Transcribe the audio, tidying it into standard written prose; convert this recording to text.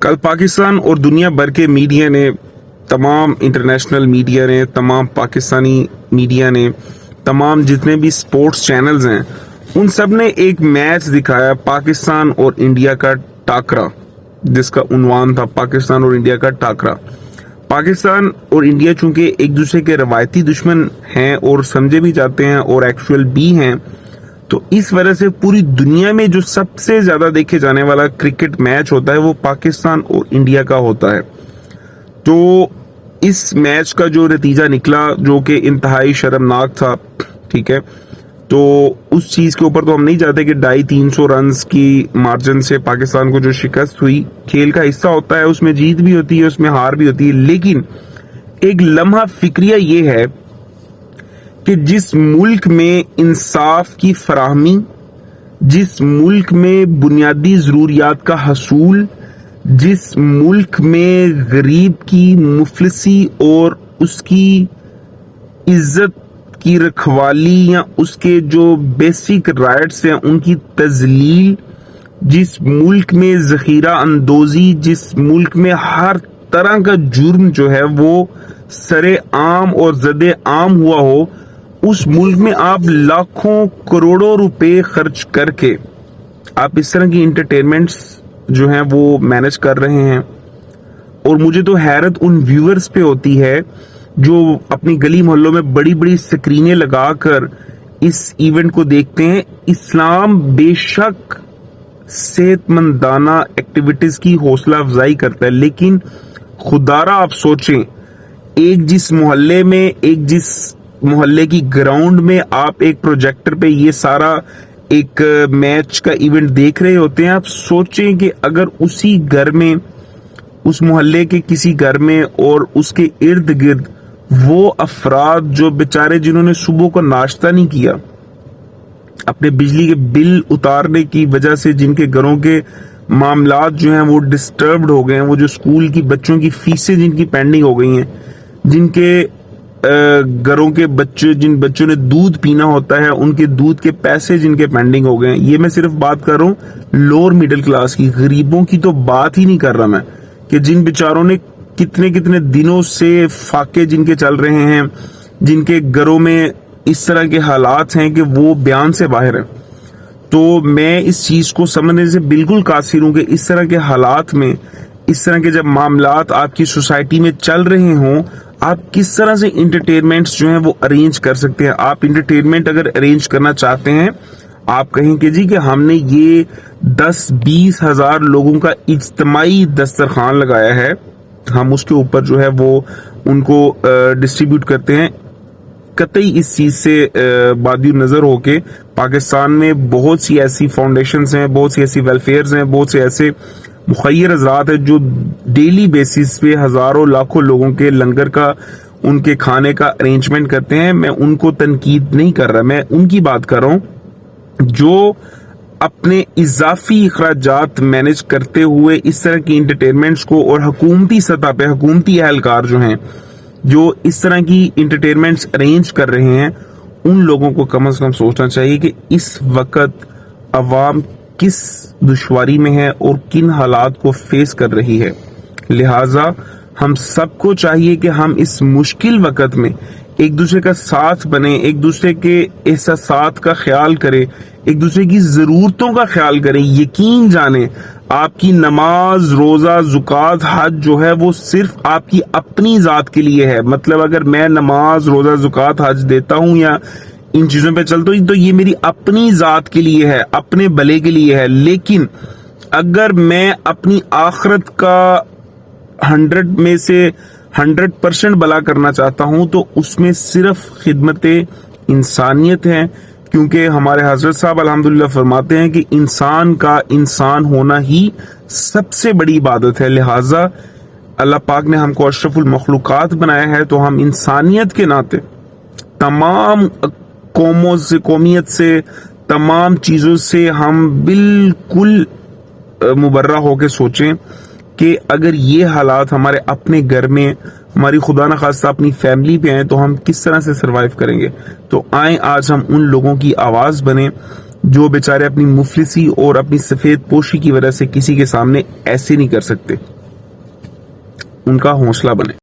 کل پاکستان اور دنیا بھر کے میڈیا نے، تمام انٹرنیشنل میڈیا نے، تمام پاکستانی میڈیا نے، تمام جتنے بھی سپورٹس چینلز ہیں، ان سب نے ایک میچ دکھایا، پاکستان اور انڈیا کا ٹاکرا، جس کا عنوان تھا پاکستان اور انڈیا کا ٹاکرا۔ پاکستان اور انڈیا چونکہ ایک دوسرے کے روایتی دشمن ہیں اور سمجھے بھی جاتے ہیں اور ایکچوئل بھی ہیں، تو اس وجہ سے پوری دنیا میں جو سب سے زیادہ دیکھے جانے والا کرکٹ میچ ہوتا ہے وہ پاکستان اور انڈیا کا ہوتا ہے۔ تو اس میچ کا جو نتیجہ نکلا جو کہ انتہائی شرمناک تھا، ٹھیک ہے، تو اس چیز کے اوپر تو ہم نہیں چاہتے کہ 250-300 رنز کی مارجن سے پاکستان کو جو شکست ہوئی، کھیل کا حصہ ہوتا ہے، اس میں جیت بھی ہوتی ہے، اس میں ہار بھی ہوتی ہے، لیکن ایک لمحہ فکریہ یہ ہے کہ جس ملک میں انصاف کی فراہمی، جس ملک میں بنیادی ضروریات کا حصول، جس ملک میں غریب کی مفلسی اور اس کی عزت کی رکھوالی یا اس کے جو بیسک رائٹس ہیں ان کی تذلیل، جس ملک میں ذخیرہ اندوزی، جس ملک میں ہر طرح کا جرم جو ہے وہ سر عام اور زد عام ہوا ہو، اس ملک میں آپ لاکھوں کروڑوں روپے خرچ کر کے آپ اس طرح کی انٹرٹینمنٹس جو ہیں وہ مینج کر رہے ہیں۔ اور مجھے تو حیرت ان ویورز پہ ہوتی ہے جو اپنی گلی محلوں میں بڑی بڑی سکرینیں لگا کر اس ایونٹ کو دیکھتے ہیں۔ اسلام بے شک صحت مندانہ ایکٹیویٹیز کی حوصلہ افزائی کرتا ہے، لیکن خدا را آپ سوچیں، ایک جس محلے میں، ایک جس محلے کی گراؤنڈ میں آپ ایک پروجیکٹر پہ یہ سارا ایک میچ کا ایونٹ دیکھ رہے ہوتے ہیں، آپ سوچیں کہ اگر اسی گھر میں، اس محلے کے کسی گھر میں اور اس کے ارد گرد وہ افراد جو بیچارے جنہوں نے صبح کو ناشتہ نہیں کیا، اپنے بجلی کے بل اتارنے کی وجہ سے جن کے گھروں کے معاملات جو ہیں وہ ڈسٹربڈ ہو گئے ہیں، وہ جو اسکول کی بچوں کی فیسیں جن کی پینڈنگ ہو گئی ہیں، جن کے گھروں کے بچے، جن بچوں نے دودھ پینا ہوتا ہے ان کے دودھ کے پیسے جن کے پینڈنگ ہو گئے ہیں۔ یہ میں صرف بات کر رہا ہوں لوور مڈل کلاس کی، غریبوں کی تو بات ہی نہیں کر رہا میں، کہ جن بیچاروں نے کتنے کتنے دنوں سے فاقے جن کے چل رہے ہیں، جن کے گھروں میں اس طرح کے حالات ہیں کہ وہ بیان سے باہر ہیں۔ تو میں اس چیز کو سمجھنے سے بالکل قاصر ہوں کہ اس طرح کے حالات میں، اس طرح کے جب معاملات آپ کی سوسائٹی میں چل رہے ہوں، آپ کس طرح سے انٹرٹینمنٹس جو ہیں وہ ارینج کر سکتے ہیں۔ آپ انٹرٹینمنٹ اگر ارینج کرنا چاہتے ہیں، آپ کہیں کہ جی کہ ہم نے یہ 10-20 ہزار لوگوں کا اجتماعی دسترخوان لگایا ہے، ہم اس کے اوپر جو ہے وہ ان کو ڈسٹریبیوٹ کرتے ہیں۔ قطعی اس چیز سے بادی نظر ہو کے پاکستان میں بہت سی ایسی فاؤنڈیشنز ہیں، بہت سی ایسی ویلفیئرز ہیں، بہت سے ایسے مخیر حضرات ہیں جو ڈیلی بیسس پہ ہزاروں لاکھوں لوگوں کے لنگر کا، ان کے کھانے کا ارینجمنٹ کرتے ہیں۔ میں ان کو تنقید نہیں کر رہا، میں ان کی بات کر رہا ہوں جو اپنے اضافی اخراجات مینج کرتے ہوئے اس طرح کی انٹرٹینمنٹس کو، اور حکومتی سطح پہ حکومتی اہلکار جو ہیں جو اس طرح کی انٹرٹینمنٹس ارینج کر رہے ہیں، ان لوگوں کو کم از کم سوچنا چاہیے کہ اس وقت عوام کس دشواری میں ہے اور کن حالات کو فیس کر رہی ہے۔ لہٰذا ہم سب کو چاہیے کہ ہم اس مشکل وقت میں ایک دوسرے کا ساتھ بنیں، ایک دوسرے کے احساسات کا خیال کریں، ایک دوسرے کی ضرورتوں کا خیال کریں۔ یقین جانیں آپ کی نماز، روزہ، زکوٰۃ، حج جو ہے وہ صرف آپ کی اپنی ذات کے لیے ہے۔ مطلب اگر میں نماز، روزہ، زکوٰۃ، حج دیتا ہوں یا ان چیزوں پہ چلتا ہوں تو یہ میری اپنی ذات کے لیے ہے، اپنے بھلے کے لیے ہے، لیکن اگر میں اپنی آخرت کا 100 میں سے 100% بھلا کرنا چاہتا ہوں تو اس میں صرف خدمت انسانیت ہے، کیونکہ ہمارے حضرت صاحب الحمدللہ فرماتے ہیں کہ انسان کا انسان ہونا ہی سب سے بڑی عبادت ہے۔ لہٰذا اللہ پاک نے ہم کو اشرف المخلوقات بنایا ہے، تو ہم انسانیت کے ناطے تمام قوموں سے، قومیت سے، تمام چیزوں سے ہم بالکل مبرہ ہو کے سوچیں کہ اگر یہ حالات ہمارے اپنے گھر میں، ہماری خدا نخواستہ اپنی فیملی پہ آئیں تو ہم کس طرح سے سروائیو کریں گے۔ تو آئیں آج ہم ان لوگوں کی آواز بنیں جو بیچارے اپنی مفلسی اور اپنی سفید پوشی کی وجہ سے کسی کے سامنے ایسے نہیں کر سکتے، ان کا حوصلہ بنے۔